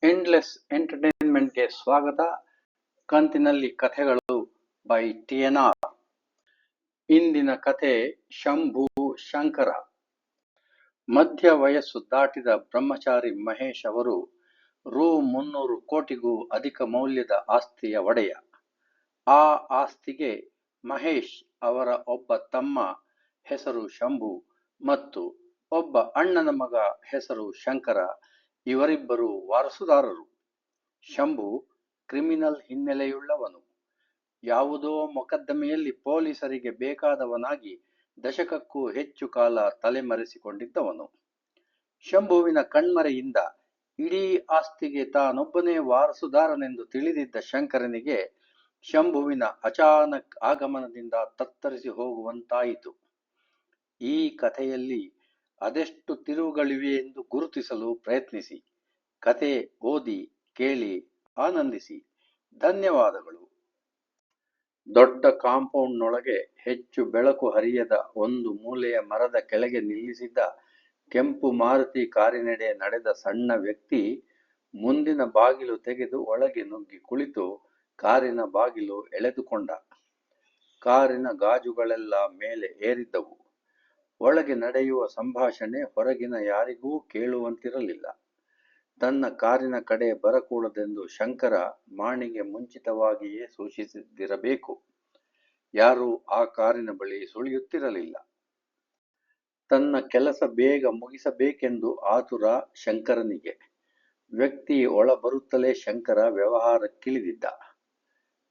Endless ಎಂಟರ್ಟೈನ್ಮೆಂಟ್ಗೆ ಸ್ವಾಗತ. ಕಂತಿನಲ್ಲಿ ಕಥೆಗಳು ಬೈ TNR. ಇಂದಿನ ಕಥೆ ಶಂಭು ಶಂಕರ. ಮಧ್ಯ ವಯಸ್ಸು ದಾಟಿದ ಬ್ರಹ್ಮಚಾರಿ ಮಹೇಶ್ ಅವರು ರೂ. 300 ಕೋಟಿಗೂ ಅಧಿಕ ಮೌಲ್ಯದ ಆಸ್ತಿಯ ಒಡೆಯ. ಆ ಆಸ್ತಿಗೆ ಮಹೇಶ್ ಅವರ ಒಬ್ಬ ತಮ್ಮ ಹೆಸರು ಶಂಭು ಮತ್ತು ಒಬ್ಬ ಅಣ್ಣನ ಮಗ ಹೆಸರು ಶಂಕರ, ಇವರಿಬ್ಬರು ವಾರಸುದಾರರು. ಶಂಭು ಕ್ರಿಮಿನಲ್ ಹಿನ್ನೆಲೆಯುಳ್ಳವನು. ಯಾವುದೋ ಮೊಕದ್ದಮೆಯಲ್ಲಿ ಪೊಲೀಸರಿಗೆ ಬೇಕಾದವನಾಗಿ ದಶಕಕ್ಕೂ ಹೆಚ್ಚು ಕಾಲ ತಲೆಮರೆಸಿಕೊಂಡಿದ್ದವನು. ಶಂಭುವಿನ ಕಣ್ಮರೆಯಿಂದ ಇಡೀ ಆಸ್ತಿಗೆ ತಾನೊಬ್ಬನೇ ವಾರಸುದಾರನೆಂದು ತಿಳಿದಿದ್ದ ಶಂಕರನಿಗೆ ಶಂಭುವಿನ ಅಚಾನಕ್ ಆಗಮನದಿಂದ ತತ್ತರಿಸಿ ಹೋಗುವಂತಾಯಿತು. ಈ ಕಥೆಯಲ್ಲಿ ಅದೆಷ್ಟು ತಿರುವುಗಳಿವೆ ಎಂದು ಗುರುತಿಸಲು ಪ್ರಯತ್ನಿಸಿ. ಕಥೆ ಓದಿ, ಕೇಳಿ, ಆನಂದಿಸಿ. ಧನ್ಯವಾದಗಳು. ದೊಡ್ಡ ಕಾಂಪೌಂಡ್ನೊಳಗೆ ಹೆಚ್ಚು ಬೆಳಕು ಹರಿಯದ ಒಂದು ಮೂಲೆಯ ಮರದ ಕೆಳಗೆ ನಿಲ್ಲಿಸಿದ್ದ ಕೆಂಪು ಮಾರುತಿ ಕಾರಿನೆಡೆ ನಡೆದ ಸಣ್ಣ ವ್ಯಕ್ತಿ ಮುಂದಿನ ಬಾಗಿಲು ತೆಗೆದು ಒಳಗೆ ನುಗ್ಗಿ ಕುಳಿತು ಕಾರಿನ ಬಾಗಿಲು ಎಳೆದುಕೊಂಡ. ಕಾರಿನ ಗಾಜುಗಳೆಲ್ಲ ಮೇಲೆ ಏರಿದ್ದವು. ಒಳಗೆ ನಡೆಯುವ ಸಂಭಾಷಣೆ ಹೊರಗಿನ ಯಾರಿಗೂ ಕೇಳುವಂತಿರಲಿಲ್ಲ. ತನ್ನ ಕಾರಿನ ಕಡೆ ಬರಕೂಡದೆಂದು ಶಂಕರ ಮಾಣಿಗೆ ಮುಂಚಿತವಾಗಿಯೇ ಸೂಚಿಸಿದ್ದಿರಬೇಕು. ಯಾರೂ ಆ ಕಾರಿನ ಬಳಿ ಸುಳಿಯುತ್ತಿರಲಿಲ್ಲ. ತನ್ನ ಕೆಲಸ ಬೇಗ ಮುಗಿಸಬೇಕೆಂದು ಆತುರ ಶಂಕರನಿಗೆ. ವ್ಯಕ್ತಿ ಒಳ ಬರುತ್ತಲೇ ಶಂಕರ ವ್ಯವಹಾರಕ್ಕಿಳಿದಿದ್ದ.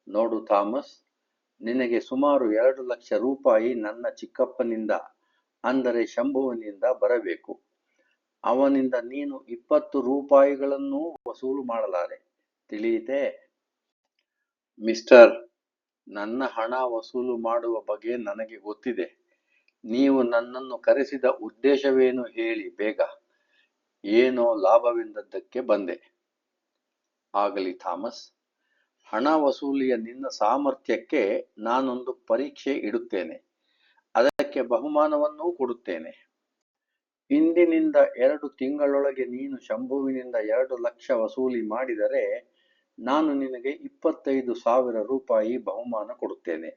ನೋಡು ಥಾಮಸ್, ನಿನಗೆ ಸುಮಾರು 2 ಲಕ್ಷ ರೂಪಾಯಿ ನನ್ನ ಚಿಕ್ಕಪ್ಪನಿಂದ, ಅಂದರೆ ಶಂಭುವಿನಿಂದ ಬರಬೇಕು. ಅವನಿಂದ ನೀನು 20 ರೂಪಾಯಿಗಳನ್ನೂ ವಸೂಲು ಮಾಡಲಾರೆ, ತಿಳಿಯಿತೇ? ಮಿಸ್ಟರ್, ನನ್ನ ಹಣ ವಸೂಲು ಮಾಡುವ ಬಗೆ ನನಗೆ ಗೊತ್ತಿದೆ. ನೀವು ನನ್ನನ್ನು ಕರೆಸಿದ ಉದ್ದೇಶವೇನು ಹೇಳಿ ಬೇಗ. ಏನೋ ಲಾಭವೆಂದದ್ದಕ್ಕೆ ಬಂದೆ. ಆಗಲಿ ಥಾಮಸ್, ಹಣ ವಸೂಲಿಯ ನಿನ್ನ ಸಾಮರ್ಥ್ಯಕ್ಕೆ ನಾನೊಂದು ಪರೀಕ್ಷೆ ಇಡುತ್ತೇನೆ. ಅದಕ್ಕೆ ಬಹುಮಾನವನ್ನೂ ಕೊಡುತ್ತೇನೆ. ಇಂದಿನಿಂದ 2 ತಿಂಗಳೊಳಗೆ ನೀನು ಶಂಭುವಿನಿಂದ 2 ಲಕ್ಷ ವಸೂಲಿ ಮಾಡಿದರೆ ನಾನು ನಿನಗೆ 25,000 ರೂಪಾಯಿ ಬಹುಮಾನ ಕೊಡುತ್ತೇನೆ.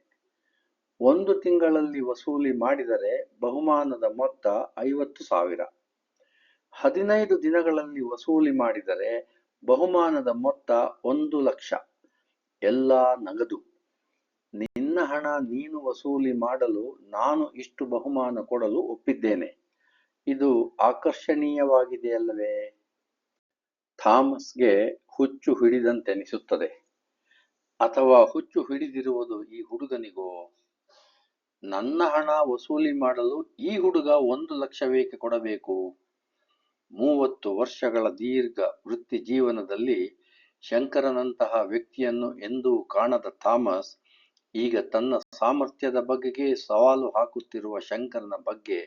1 ತಿಂಗಳಲ್ಲಿ ವಸೂಲಿ ಮಾಡಿದರೆ ಬಹುಮಾನದ ಮೊತ್ತ 50,000. 15 ದಿನಗಳಲ್ಲಿ ವಸೂಲಿ ಮಾಡಿದರೆ ಬಹುಮಾನದ ಮೊತ್ತ 1 ಲಕ್ಷ. ಎಲ್ಲ ನಗದು. ನಿನ್ನ ಹಣ ನೀನು ವಸೂಲಿ ಮಾಡಲು ನಾನು ಇಷ್ಟು ಬಹುಮಾನ ಕೊಡಲು ಒಪ್ಪಿದ್ದೇನೆ. ಇದು ಆಕರ್ಷಣೀಯವಾಗಿದೆಯಲ್ಲವೇ? ಥಾಮಸ್ಗೆ ಹುಚ್ಚು ಹಿಡಿದಂತೆನಿಸುತ್ತದೆ. ಅಥವಾ ಹುಚ್ಚು ಹಿಡಿದಿರುವುದು ಈ ಹುಡುಗನಿಗೋ? ನನ್ನ ಹಣ ವಸೂಲಿ ಮಾಡಲು ಈ ಹುಡುಗ 1 ಲಕ್ಷವೇಕೆ ಕೊಡಬೇಕು? 30 ವರ್ಷಗಳ ದೀರ್ಘ ವೃತ್ತಿ ಜೀವನದಲ್ಲಿ ಶಂಕರನಂತಹ ವ್ಯಕ್ತಿಯನ್ನು ಎಂದೂ ಕಾಣದ ಥಾಮಸ್ ಈಗ ತನ್ನ ಸಾಮರ್ಥ್ಯದ ಬಗೆಗೆ ಸವಾಲು ಹಾಕುತ್ತಿರುವ ಶಂಕರನ ಬಗ್ಗೆ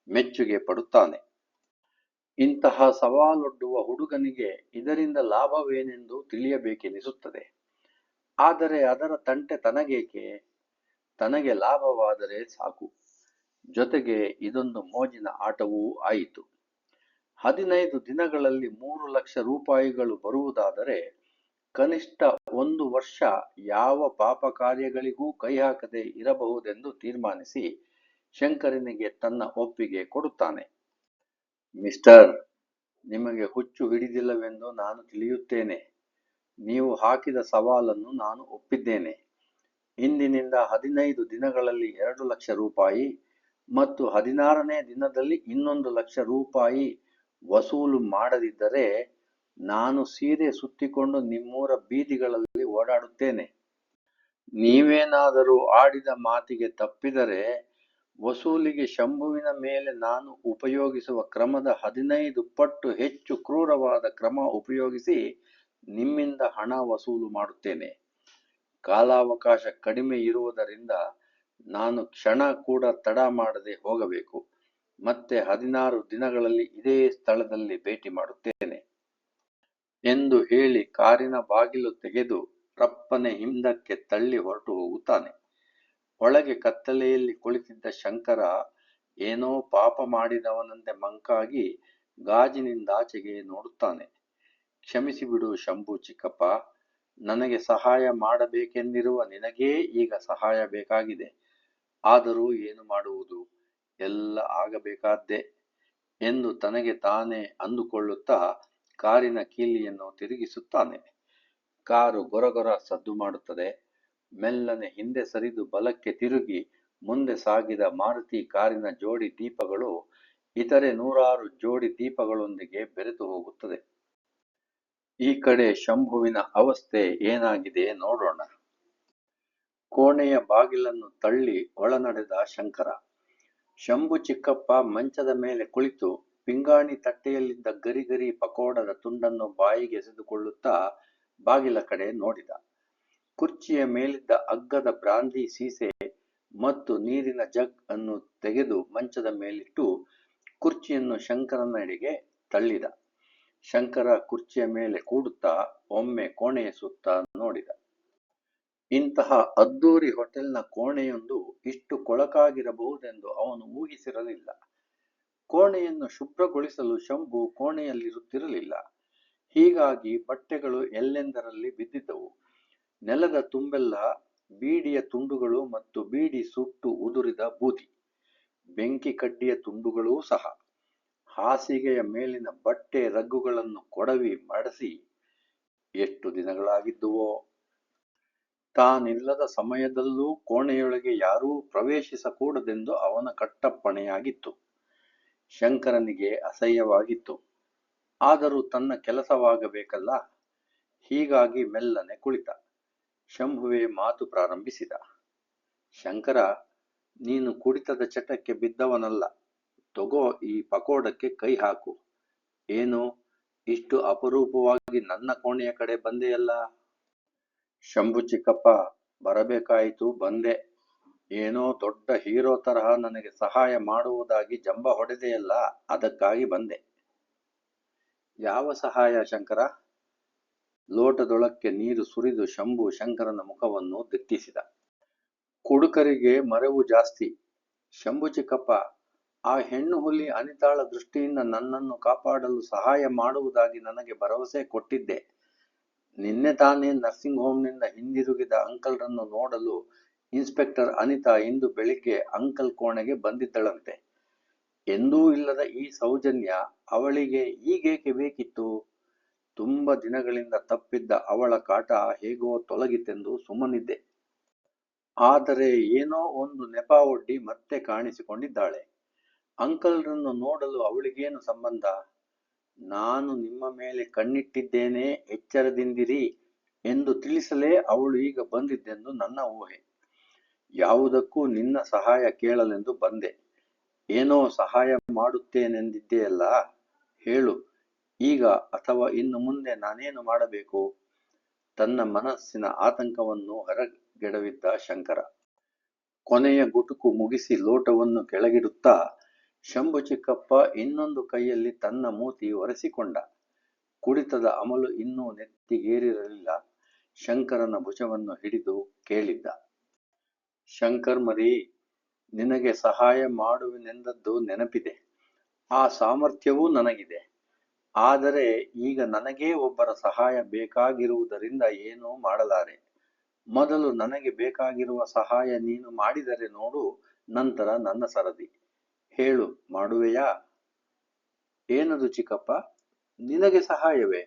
ಮೆಚ್ಚುಗೆ ಪಡುತ್ತಾನೆ. ಇಂತಹ ಸವಾಲೊಡ್ಡುವ ಹುಡುಗನಿಗೆ ಇದರಿಂದ ಲಾಭವೇನೆಂದು ತಿಳಿಯಬೇಕೆನಿಸುತ್ತದೆ. ಆದರೆ ಅದರ ತಂಟೆ ತನಗೇಕೆ? ತನಗೆ ಲಾಭವಾದರೆ ಸಾಕು. ಜೊತೆಗೆ ಇದೊಂದು ಮೋಜಿನ ಆಟವೂ ಆಯಿತು. 15 ದಿನಗಳಲ್ಲಿ 3 ಲಕ್ಷ ರೂಪಾಯಿಗಳು ಬರುವುದಾದರೆ ಕನಿಷ್ಠ 1 ವರ್ಷ ಯಾವ ಪಾಪ ಕಾರ್ಯಗಳಿಗೂ ಕೈ ಹಾಕದೆ ಇರಬಹುದೆಂದು ತೀರ್ಮಾನಿಸಿ ಶಂಕರನಿಗೆ ತನ್ನ ಒಪ್ಪಿಗೆ ಕೊಡುತ್ತಾನೆ. ಮಿಸ್ಟರ್, ನಿಮಗೆ ಹುಚ್ಚು ಹಿಡಿದಿಲ್ಲವೆಂದು ನಾನು ತಿಳಿಯುತ್ತೇನೆ. ನೀವು ಹಾಕಿದ ಸವಾಲನ್ನು ನಾನು ಒಪ್ಪಿದ್ದೇನೆ. ಇಂದಿನಿಂದ 15 ದಿನಗಳಲ್ಲಿ 2 ಲಕ್ಷ ರೂಪಾಯಿ ಮತ್ತು 16ನೇ ದಿನದಲ್ಲಿ 1 ಲಕ್ಷ ರೂಪಾಯಿ ವಸೂಲು ಮಾಡದಿದ್ದರೆ ನಾನು ಸೀರೆ ಸುತ್ತಿಕೊಂಡು ನಿಮ್ಮೂರ ಬೀದಿಗಳಲ್ಲಿ ಓಡಾಡುತ್ತೇನೆ. ನೀವೇನಾದರೂ ಆಡಿದ ಮಾತಿಗೆ ತಪ್ಪಿದರೆ ವಸೂಲಿಗೆ ಶಂಭುವಿನ ಮೇಲೆ ನಾನು ಉಪಯೋಗಿಸುವ ಕ್ರಮದ 15 ಪಟ್ಟು ಹೆಚ್ಚು ಕ್ರೂರವಾದ ಕ್ರಮ ಉಪಯೋಗಿಸಿ ನಿಮ್ಮಿಂದ ಹಣ ವಸೂಲು ಮಾಡುತ್ತೇನೆ. ಕಾಲಾವಕಾಶ ಕಡಿಮೆ ಇರುವುದರಿಂದ ನಾನು ಕ್ಷಣ ಕೂಡ ತಡ ಮಾಡದೆ ಹೋಗಬೇಕು. ಮತ್ತೆ 16 ದಿನಗಳಲ್ಲಿ ಇದೇ ಸ್ಥಳದಲ್ಲಿ ಭೇಟಿ ಮಾಡುತ್ತೇನೆ ಎಂದು ಹೇಳಿ ಕಾರಿನ ಬಾಗಿಲು ತೆಗೆದು ರಪ್ಪನೆ ಹಿಂದಕ್ಕೆ ತಳ್ಳಿ ಹೊರಟು ಹೋಗುತ್ತಾನೆ. ಒಳಗೆ ಕತ್ತಲೆಯಲ್ಲಿ ಕುಳಿತಿದ್ದ ಶಂಕರ ಏನೋ ಪಾಪ ಮಾಡಿದವನಂತೆ ಮಂಕಾಗಿ ಗಾಜಿನಿಂದಾಚೆಗೆ ನೋಡುತ್ತಾನೆ. ಕ್ಷಮಿಸಿಬಿಡು ಶಂಭು ಚಿಕ್ಕಪ್ಪ, ನನಗೆ ಸಹಾಯ ಮಾಡಬೇಕೆಂದಿರುವ ನಿನಗೇ ಈಗ ಸಹಾಯ ಬೇಕಾಗಿದೆ. ಆದರೂ ಏನು ಮಾಡುವುದು, ಎಲ್ಲ ಆಗಬೇಕಾದ್ದೇ ಎಂದು ತನಗೆ ತಾನೇ ಅಂದುಕೊಳ್ಳುತ್ತಾ ಕಾರಿನ ಕೀಲಿಯನ್ನು ತಿರುಗಿಸುತ್ತಾನೆ. ಕಾರು ಗೊರಗೊರ ಸದ್ದು ಮಾಡುತ್ತದೆ. ಮೆಲ್ಲನೆ ಹಿಂದೆ ಸರಿದು ಬಲಕ್ಕೆ ತಿರುಗಿ ಮುಂದೆ ಸಾಗಿದ ಮಾರುತಿ ಕಾರಿನ ಜೋಡಿ ದೀಪಗಳು ಇತರೆ 100 ಜೋಡಿ ದೀಪಗಳೊಂದಿಗೆ ಬೆರೆತು ಹೋಗುತ್ತದೆ. ಈ ಕಡೆ ಶಂಭುವಿನ ಅವಸ್ಥೆ ಏನಾಗಿದೆ ನೋಡೋಣ. ಕೋಣೆಯ ಬಾಗಿಲನ್ನು ತಳ್ಳಿ ಒಳನಡೆದ ಶಂಕರ. ಶಂಭು ಚಿಕ್ಕಪ್ಪ ಮಂಚದ ಮೇಲೆ ಕುಳಿತು ಪಿಂಗಾಣಿ ತಟ್ಟೆಯಲ್ಲಿದ್ದ ಗರಿಗರಿ ಪಕೋಡದ ತುಂಡನ್ನು ಬಾಯಿಗೆ ಎಸೆದುಕೊಳ್ಳುತ್ತಾ ಬಾಗಿಲ ಕಡೆ ನೋಡಿದ. ಕುರ್ಚಿಯ ಮೇಲಿದ್ದ ಅಗ್ಗದ ಬ್ರಾಂದಿ ಸೀಸೆ ಮತ್ತು ನೀರಿನ ಜಗ್ ಅನ್ನು ತೆಗೆದು ಮಂಚದ ಮೇಲಿಟ್ಟು ಕುರ್ಚಿಯನ್ನು ಶಂಕರನೆಡೆಗೆ ತಳ್ಳಿದ. ಶಂಕರ ಕುರ್ಚಿಯ ಮೇಲೆ ಕೂಡುತ್ತಾ ಒಮ್ಮೆ ಕೋಣೆಯ ಸುತ್ತ ನೋಡಿದ. ಇಂತಹ ಅದ್ದೂರಿ ಹೋಟೆಲ್ನ ಕೋಣೆಯೊಂದು ಇಷ್ಟು ಕೊಳಕಾಗಿರಬಹುದೆಂದು ಅವನು ಊಹಿಸಿರಲಿಲ್ಲ. ಕೋಣೆಯನ್ನು ಶುಭ್ರಗೊಳಿಸಲು ಶಂಭು ಕೋಣೆಯಲ್ಲಿರುತ್ತಿರಲಿಲ್ಲ. ಹೀಗಾಗಿ ಬಟ್ಟೆಗಳು ಎಲ್ಲೆಂದರಲ್ಲಿ ಬಿದ್ದಿದ್ದವು. ನೆಲದ ತುಂಬೆಲ್ಲ ಬೀಡಿಯ ತುಂಡುಗಳು ಮತ್ತು ಬೀಡಿ ಸುಟ್ಟು ಉದುರಿದ ಬೂದಿ, ಬೆಂಕಿ ಕಡ್ಡಿಯ ತುಂಡುಗಳೂ ಸಹ. ಹಾಸಿಗೆಯ ಮೇಲಿನ ಬಟ್ಟೆ ರಗ್ಗುಗಳನ್ನು ಕೊಡವಿ ಮಡಸಿ ಎಷ್ಟು ದಿನಗಳಾಗಿದ್ದುವೋ. ತಾನಿಲ್ಲದ ಸಮಯದಲ್ಲೂ ಕೋಣೆಯೊಳಗೆ ಯಾರೂ ಪ್ರವೇಶಿಸಕೂಡದೆಂದು ಅವನ ಕಟ್ಟಪ್ಪಣೆಯಾಗಿತ್ತು. ಶಂಕರನಿಗೆ ಅಸಹ್ಯವಾಗಿತ್ತು. ಆದರೂ ತನ್ನ ಕೆಲಸವಾಗಬೇಕಲ್ಲ. ಹೀಗಾಗಿ ಮೆಲ್ಲನೆ ಕುಳಿತ. ಶಂಭುವೆ ಮಾತು ಪ್ರಾರಂಭಿಸಿದ. ಶಂಕರ, ನೀನು ಕುಡಿತದ ಚಟಕ್ಕೆ ಬಿದ್ದವನಲ್ಲ. ತಗೋ, ಈ ಪಕೋಡಕ್ಕೆ ಕೈ ಹಾಕು. ಏನು, ಇಷ್ಟು ಅಪರೂಪವಾಗಿ ನನ್ನ ಕೋಣೆಯ ಕಡೆ ಬಂದೆಯಲ್ಲ? ಶಂಭು ಚಿಕ್ಕಪ್ಪ, ಬರಬೇಕಾಯಿತು, ಬಂದೆ. ಏನೋ ದೊಡ್ಡ ಹೀರೋ ತರಹ ನನಗೆ ಸಹಾಯ ಮಾಡುವುದಾಗಿ ಜಂಬ ಹೊಡೆದೆಯಲ್ಲ, ಅದಕ್ಕಾಗಿ ಬಂದೆ. ಯಾವ ಸಹಾಯ ಶಂಕರ? ಲೋಟದೊಳಕ್ಕೆ ನೀರು ಸುರಿದು ಶಂಭು ಶಂಕರನ ಮುಖವನ್ನು ದಿಟ್ಟಿಸಿದ. ಕುಡುಕರಿಗೆ ಮರೆವು ಜಾಸ್ತಿ. ಶಂಭು ಚಿಕ್ಕಪ್ಪ, ಆ ಹೆಣ್ಣು ಹುಲಿ ಅನಿತಾಳ ದೃಷ್ಟಿಯಿಂದ ನನ್ನನ್ನು ಕಾಪಾಡಲು ಸಹಾಯ ಮಾಡುವುದಾಗಿ ನನಗೆ ಭರವಸೆ ಕೊಟ್ಟಿದ್ದೆ. ನಿನ್ನೆ ತಾನೇ ನರ್ಸಿಂಗ್ ಹೋಮ್ನಿಂದ ಹಿಂದಿರುಗಿದ ಅಂಕಲ್ರನ್ನು ನೋಡಲು ಇನ್ಸ್ಪೆಕ್ಟರ್ ಅನಿತಾ ಇಂದು ಬೆಳಿಗ್ಗೆ ಅಂಕಲ್ ಕೋಣೆಗೆ ಬಂದಿದ್ದಳಂತೆ. ಎಂದೂ ಇಲ್ಲದ ಈ ಸೌಜನ್ಯ ಅವಳಿಗೆ ಈಗೇಕೆ ಬೇಕಿತ್ತು? ತುಂಬ ದಿನಗಳಿಂದ ತಪ್ಪಿದ್ದ ಅವಳ ಕಾಟ ಹೇಗೋ ತೊಲಗಿತೆಂದು ಸುಮ್ಮನಿದ್ದೆ. ಆದರೆ ಏನೋ ಒಂದು ನೆಪ ಒಡ್ಡಿ ಮತ್ತೆ ಕಾಣಿಸಿಕೊಂಡಿದ್ದಾಳೆ. ಅಂಕಲ್ರನ್ನು ನೋಡಲು ಅವಳಿಗೇನು ಸಂಬಂಧ? ನಾನು ನಿಮ್ಮ ಮೇಲೆ ಕಣ್ಣಿಟ್ಟಿದ್ದೇನೆ, ಎಚ್ಚರದಿಂದಿರಿ ಎಂದು ತಿಳಿಸಲೇ ಅವಳು ಈಗ ಬಂದಿದ್ದೆಂದು ನನ್ನ ಊಹೆ. ಯಾವುದಕ್ಕೂ ನಿನ್ನ ಸಹಾಯ ಕೇಳಲೆಂದು ಬಂದೆ. ಏನೋ ಸಹಾಯ ಮಾಡುತ್ತೇನೆಂದಿದ್ದೆಯಲ್ಲ, ಹೇಳು ಈಗ, ಅಥವಾ ಇನ್ನು ಮುಂದೆ ನಾನೇನು ಮಾಡಬೇಕು? ತನ್ನ ಮನಸ್ಸಿನ ಆತಂಕವನ್ನು ಹೊರಗೆಡವಿದ್ದ ಶಂಕರ. ಕೊನೆಯ ಗುಟುಕು ಮುಗಿಸಿ ಲೋಟವನ್ನು ಕೆಳಗಿಡುತ್ತಾ ಶಂಭು ಚಿಕ್ಕಪ್ಪ ಇನ್ನೊಂದು ಕೈಯಲ್ಲಿ ತನ್ನ ಮೂತಿ ಒರೆಸಿಕೊಂಡ. ಕುಡಿತದ ಅಮಲು ಇನ್ನೂ ನೆತ್ತಿಗೇರಿರಲಿಲ್ಲ. ಶಂಕರನ ಭುಜವನ್ನು ಹಿಡಿದು ಕೇಳಿದ್ದ. ಶಂಕರ್ ಮರಿ, ನಿನಗೆ ಸಹಾಯ ಮಾಡುವೆನೆಂದದ್ದು ನೆನಪಿದೆ. ಆ ಸಾಮರ್ಥ್ಯವೂ ನನಗಿದೆ. ಆದರೆ ಈಗ ನನಗೇ ಒಬ್ಬರ ಸಹಾಯ ಬೇಕಾಗಿರುವುದರಿಂದ ಏನೂ ಮಾಡಲಾರೆ. ಮೊದಲು ನನಗೆ ಬೇಕಾಗಿರುವ ಸಹಾಯ ನೀನು ಮಾಡಿದರೆ ನೋಡು, ನಂತರ ನನ್ನ ಸರದಿ. ಹೇಳು, ಮಾಡುವೆಯಾ? ಏನದು ಚಿಕ್ಕಪ್ಪ? ನಿನಗೆ ಸಹಾಯವೇ?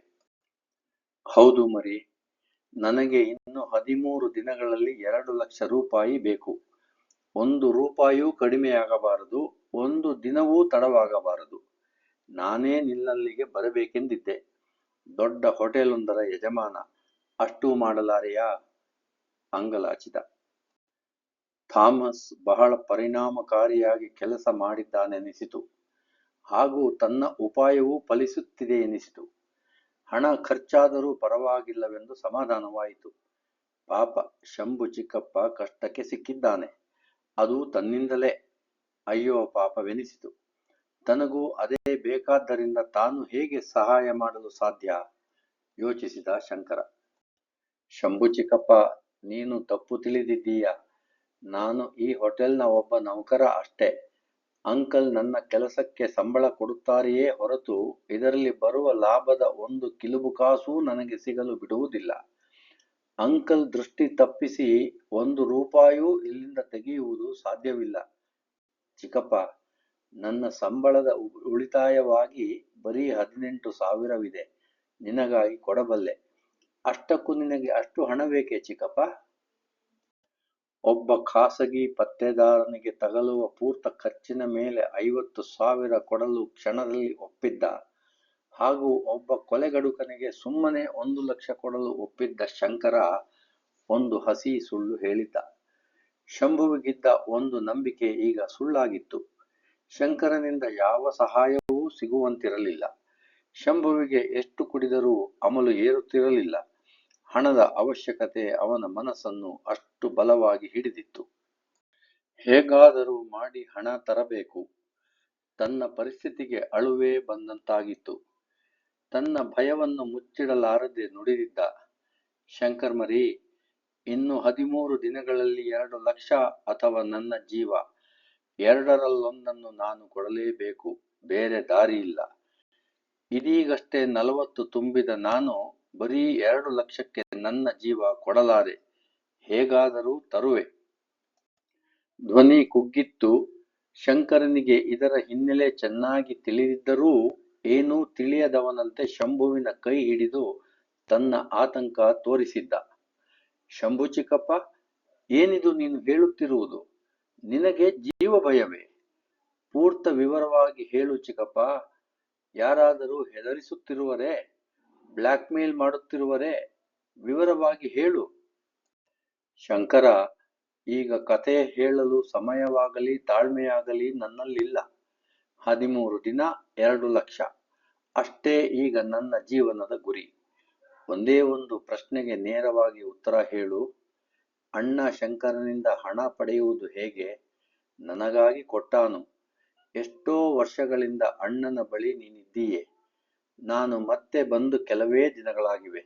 ಹೌದು ಮರಿ. ನನಗೆ ಇನ್ನು 13 ದಿನಗಳಲ್ಲಿ 2 ಲಕ್ಷ ರೂಪಾಯಿ ಬೇಕು. 1 ರೂಪಾಯೂ ಕಡಿಮೆಯಾಗಬಾರದು, 1 ದಿನವೂ ತಡವಾಗಬಾರದು. ನಾನೇ ನಿನ್ನಲ್ಲಿಗೆ ಬರಬೇಕೆಂದಿದ್ದೆ. ದೊಡ್ಡ ಹೋಟೆಲೊಂದರ ಯಜಮಾನ. ಅಷ್ಟೂ ಮಾಡಲಾರೆಯಾ? ಅಂಗಲಾಚಿದ. ಥಾಮಸ್ ಬಹಳ ಪರಿಣಾಮಕಾರಿಯಾಗಿ ಕೆಲಸ ಮಾಡಿದ್ದಾನೆನಿಸಿತು. ಹಾಗೂ ತನ್ನ ಉಪಾಯವೂ ಫಲಿಸುತ್ತಿದೆ ಎನಿಸಿತು. ಹಣ ಖರ್ಚಾದರೂ ಪರವಾಗಿಲ್ಲವೆಂದು ಸಮಾಧಾನವಾಯಿತು. ಪಾಪ ಶಂಭು ಚಿಕ್ಕಪ್ಪ ಕಷ್ಟಕ್ಕೆ ಸಿಕ್ಕಿದ್ದಾನೆ. ಅದು ತನ್ನಿಂದಲೇ. ಅಯ್ಯೋ ಪಾಪವೆನಿಸಿತು. ತನಗೂ ಅದೇ ಬೇಕಾದ್ದರಿಂದ ತಾನು ಹೇಗೆ ಸಹಾಯ ಮಾಡಲು ಸಾಧ್ಯ? ಯೋಚಿಸಿದ ಶಂಕರ. ಶಂಭು ಚಿಕ್ಕಪ್ಪ, ನೀನು ತಪ್ಪು ತಿಳಿದಿದ್ದೀಯ. ನಾನು ಈ ಹೋಟೆಲ್ನ ಒಬ್ಬ ನೌಕರ ಅಷ್ಟೇ. ಅಂಕಲ್ ನನ್ನ ಕೆಲಸಕ್ಕೆ ಸಂಬಳ ಕೊಡುತ್ತಾರೆಯೇ ಹೊರತು ಇದರಲ್ಲಿ ಬರುವ ಲಾಭದ ಒಂದು ಕಿಲುಬು ಕಾಸೂ ನನಗೆ ಸಿಗಲು ಬಿಡುವುದಿಲ್ಲ. ಅಂಕಲ್ ದೃಷ್ಟಿ ತಪ್ಪಿಸಿ 1 ರೂಪಾಯೂ ಇಲ್ಲಿಂದ ತೆಗೆಯುವುದು ಸಾಧ್ಯವಿಲ್ಲ. ಚಿಕ್ಕಪ್ಪ, ನನ್ನ ಸಂಬಳದ ಉಳಿತಾಯವಾಗಿ ಬರೀ 18,000ವಿದೆ. ನಿನಗಾಗಿ ಕೊಡಬಲ್ಲೆ. ಅಷ್ಟಕ್ಕೂ ನಿನಗೆ ಅಷ್ಟು ಹಣ ಬೇಕೇ ಚಿಕ್ಕಪ್ಪ? ಒಬ್ಬ ಖಾಸಗಿ ಪತ್ತೇದಾರನಿಗೆ ತಗಲುವ ಪೂರ್ತ ಖರ್ಚಿನ ಮೇಲೆ 50,000 ಕೊಡಲು ಕ್ಷಣದಲ್ಲಿ ಒಪ್ಪಿದ್ದ. ಹಾಗೂ ಒಬ್ಬ ಕೊಲೆಗಡುಕನಿಗೆ ಸುಮ್ಮನೆ 1 ಲಕ್ಷ ಕೊಡಲು ಒಪ್ಪಿದ್ದ ಶಂಕರ ಒಂದು ಹಸಿ ಸುಳ್ಳು ಹೇಳಿದ್ದ. ಶಂಭುವಿಗಿದ್ದ ಒಂದು ನಂಬಿಕೆ ಈಗ ಸುಳ್ಳಾಗಿತ್ತು. ಶಂಕರನಿಂದ ಯಾವ ಸಹಾಯವೂ ಸಿಗುವಂತಿರಲಿಲ್ಲ. ಶಂಭುವಿಗೆ ಎಷ್ಟು ಕುಡಿದರೂ ಅಮಲು ಏರುತ್ತಿರಲಿಲ್ಲ. ಹಣದ ಅವಶ್ಯಕತೆ ಅವನ ಮನಸ್ಸನ್ನು ಅಷ್ಟು ಬಲವಾಗಿ ಹಿಡಿದಿತ್ತು. ಹೇಗಾದರೂ ಮಾಡಿ ಹಣ ತರಬೇಕು. ತನ್ನ ಪರಿಸ್ಥಿತಿಗೆ ಅಳುವೇ ಬಂದಂತಾಗಿತ್ತು. ತನ್ನ ಭಯವನ್ನು ಮುಚ್ಚಿಡಲಾರದೆ ನುಡಿದಿದ್ದ, ಶಂಕರ್ ಮರಿ, ಇನ್ನು 13 ದಿನಗಳಲ್ಲಿ 2 ಲಕ್ಷ ಅಥವಾ ನನ್ನ ಜೀವ, ಎರಡರಲ್ಲೊಂದನ್ನು ನಾನು ಕೊಡಲೇಬೇಕು. ಬೇರೆ ದಾರಿಯಿಲ್ಲ. ಇದೀಗಷ್ಟೇ 40 ತುಂಬಿದ ನಾನು ಬರೀ 2 ಲಕ್ಷಕ್ಕೆ ನನ್ನ ಜೀವ ಕೊಡಲಾರೆ. ಹೇಗಾದರೂ ತರುವೆ. ಧ್ವನಿ ಕುಗ್ಗಿತ್ತು. ಶಂಕರನಿಗೆ ಇದರ ಹಿನ್ನೆಲೆ ಚೆನ್ನಾಗಿ ತಿಳಿದಿದ್ದರೂ ಏನೂ ತಿಳಿಯದವನಂತೆ ಶಂಭುವಿನ ಕೈ ಹಿಡಿದು ತನ್ನ ಆತಂಕ ತೋರಿಸಿದ್ದ. ಶಂಭು ಚಿಕ್ಕಪ್ಪ, ಏನಿದು ನೀನು ಹೇಳುತ್ತಿರುವುದು? ನಿನಗೆ ಜೀವ ಭಯವೇ? ಪೂರ್ತ ವಿವರವಾಗಿ ಹೇಳು ಚಿಕ್ಕಪ್ಪ. ಯಾರಾದರೂ ಹೆದರಿಸುತ್ತಿರುವರೇ? ಬ್ಲ್ಯಾಕ್ ಮೇಲ್ ಮಾಡುತ್ತಿರುವರೇ? ವಿವರವಾಗಿ ಹೇಳು. ಶಂಕರ, ಈಗ ಕಥೆ ಹೇಳಲು ಸಮಯವಾಗಲಿ ತಾಳ್ಮೆಯಾಗಲಿ ನನ್ನಲ್ಲಿಲ್ಲ. 13 ದಿನ 2 ಲಕ್ಷ ಅಷ್ಟೇ ಈಗ ನನ್ನ ಜೀವನದ ಗುರಿ. ಒಂದೇ ಒಂದು ಪ್ರಶ್ನೆಗೆ ನೇರವಾಗಿ ಉತ್ತರ ಹೇಳು. ಅಣ್ಣ ಶಂಕರನಿಂದ ಹಣ ಪಡೆಯುವುದು ಹೇಗೆ? ನನಗಾಗಿ ಕೊಟ್ಟಾನು. ಎಷ್ಟೋ ವರ್ಷಗಳಿಂದ ಅಣ್ಣನ ಬಳಿ ನೀನಿದ್ದೀಯೆ. ನಾನು ಮತ್ತೆ ಬಂದು ಕೆಲವೇ ದಿನಗಳಾಗಿವೆ.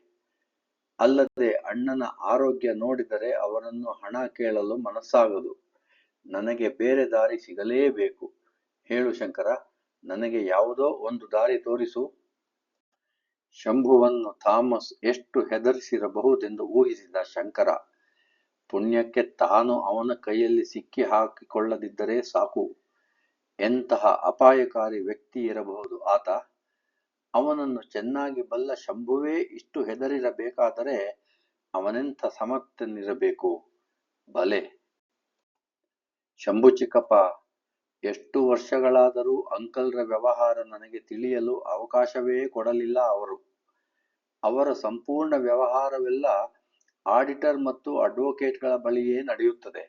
ಅಲ್ಲದೆ ಅಣ್ಣನ ಆರೋಗ್ಯ ನೋಡಿದರೆ ಅವರನ್ನು ಹಣ ಕೇಳಲು ಮನಸ್ಸಾಗದು. ನನಗೆ ಬೇರೆ ದಾರಿ ಸಿಗಲೇಬೇಕು. ಹೇಳು ಶಂಕರ, ನನಗೆ ಯಾವುದೋ ಒಂದು ದಾರಿ ತೋರಿಸು. ಶಂಭುವನ್ನು ಥಾಮಸ್ ಎಷ್ಟು ಹೆದರಿಸಿರಬಹುದೆಂದು ಊಹಿಸಿದ ಶಂಕರ. ಪುಣ್ಯಕ್ಕೆ ತಾನು ಅವನ ಕೈಯಲ್ಲಿ ಸಿಕ್ಕಿ ಹಾಕಿಕೊಳ್ಳದಿದ್ದರೆ ಸಾಕು. ಎಂತಹ ಅಪಾಯಕಾರಿ ವ್ಯಕ್ತಿ ಇರಬಹುದು ಆತ? ಅವನನ್ನು ಚೆನ್ನಾಗಿ ಬಲ್ಲ ಶಂಭುವೇ ಇಷ್ಟು ಹೆದರಿರಬೇಕಾದರೆ ಅವನೆಂಥ ಸಮರ್ಥನಿರಬೇಕು? ಬಲೆ. ಶಂಭು ಚಿಕ್ಕಪ್ಪ, ಎಷ್ಟು ವರ್ಷಗಳಾದರೂ ಅಂಕಲ್ರ ವ್ಯವಹಾರ ನನಗೆ ತಿಳಿಯಲು ಅವಕಾಶವೇ ಕೊಡಲಿಲ್ಲ ಅವರು. ಅವರ ಸಂಪೂರ್ಣ ವ್ಯವಹಾರವೆಲ್ಲ ಆಡಿಟರ್ ಮತ್ತು ಅಡ್ವೊಕೇಟ್ಗಳ ಬಳಿಯೇ ನಡೆಯುತ್ತದೆ.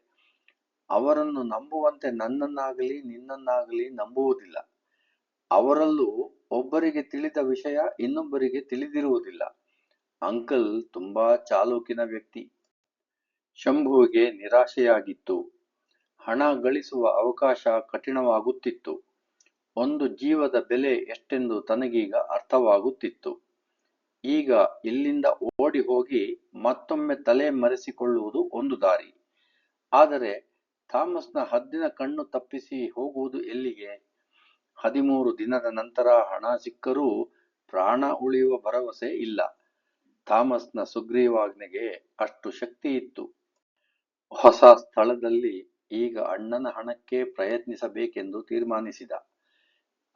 ಅವರನ್ನು ನಂಬುವಂತೆ ನನ್ನನ್ನಾಗಲಿ ನಿನ್ನನ್ನಾಗಲಿ ನಂಬುವುದಿಲ್ಲ. ಅವರಲ್ಲೂ ಒಬ್ಬರಿಗೆ ತಿಳಿದ ವಿಷಯ ಇನ್ನೊಬ್ಬರಿಗೆ ತಿಳಿದಿರುವುದಿಲ್ಲ. ಅಂಕಲ್ ತುಂಬಾ ಚಾಲೂಕಿನ ವ್ಯಕ್ತಿ. ಶಂಭುವಿಗೆ ನಿರಾಶೆಯಾಗಿತ್ತು. ಹಣ ಗಳಿಸುವ ಅವಕಾಶ ಕಠಿಣವಾಗುತ್ತಿತ್ತು. ಒಂದು ಜೀವದ ಬೆಲೆ ಎಷ್ಟೆಂದು ತನಗೀಗ ಅರ್ಥವಾಗುತ್ತಿತ್ತು. ಈಗ ಇಲ್ಲಿಂದ ಓಡಿ ಹೋಗಿ ಮತ್ತೊಮ್ಮೆ ತಲೆ ಮರೆಸಿಕೊಳ್ಳುವುದು ಒಂದು ದಾರಿ. ಆದರೆ ಥಾಮಸ್ನ ಹದ್ದಿನ ಕಣ್ಣು ತಪ್ಪಿಸಿ ಹೋಗುವುದು ಎಲ್ಲಿಗೆ? 13 ದಿನದ ನಂತರ ಹಣ ಸಿಕ್ಕರೂ ಪ್ರಾಣ ಉಳಿಯುವ ಭರವಸೆ ಇಲ್ಲ. ಥಾಮಸ್ನ ಸುಗ್ರೀವಾಜ್ಞೆಗೆ ಅಷ್ಟು ಶಕ್ತಿ ಇತ್ತು. ಹೊಸ ಸ್ಥಳದಲ್ಲಿ ಈಗ ಅಣ್ಣನ ಹಣಕ್ಕೆ ಪ್ರಯತ್ನಿಸಬೇಕೆಂದು ತೀರ್ಮಾನಿಸಿದ.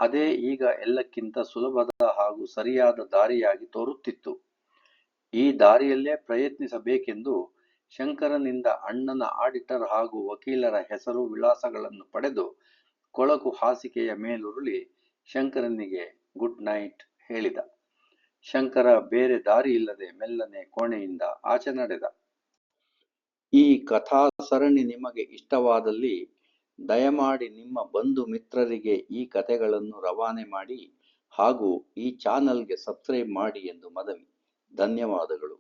ಅದೇ ಈಗ ಎಲ್ಲಕ್ಕಿಂತ ಸುಲಭದ ಹಾಗೂ ಸರಿಯಾದ ದಾರಿಯಾಗಿ ತೋರುತ್ತಿತ್ತು. ಈ ದಾರಿಯಲ್ಲೇ ಪ್ರಯತ್ನಿಸಬೇಕೆಂದು ಶಂಕರನಿಂದ ಅಣ್ಣನ ಆಡಿಟರ್ ಹಾಗೂ ವಕೀಲರ ಹೆಸರು ವಿಳಾಸಗಳನ್ನು ಪಡೆದು ಕೊಳಕು ಹಾಸಿಗೆಯ ಮೇಲುರುಳಿ ಶಂಕರನಿಗೆ ಗುಡ್ ನೈಟ್ ಹೇಳಿದ. ಶಂಕರ ಬೇರೆ ದಾರಿ ಇಲ್ಲದೆ ಮೆಲ್ಲನೆ ಕೋಣೆಯಿಂದ ಆಚೆ ನಡೆದ. ಈ ಕಥಾ ಸರಣಿ ನಿಮಗೆ ಇಷ್ಟವಾದಲ್ಲಿ ದಯಮಾಡಿ ನಿಮ್ಮ ಬಂಧು ಮಿತ್ರರಿಗೆ ಈ ಕಥೆಗಳನ್ನು ರವಾನೆ ಮಾಡಿ ಹಾಗೂ ಈ ಚಾನಲ್ಗೆ ಸಬ್ಸ್ಕ್ರೈಬ್ ಮಾಡಿ ಎಂದು ಮನವಿ. ಧನ್ಯವಾದಗಳು.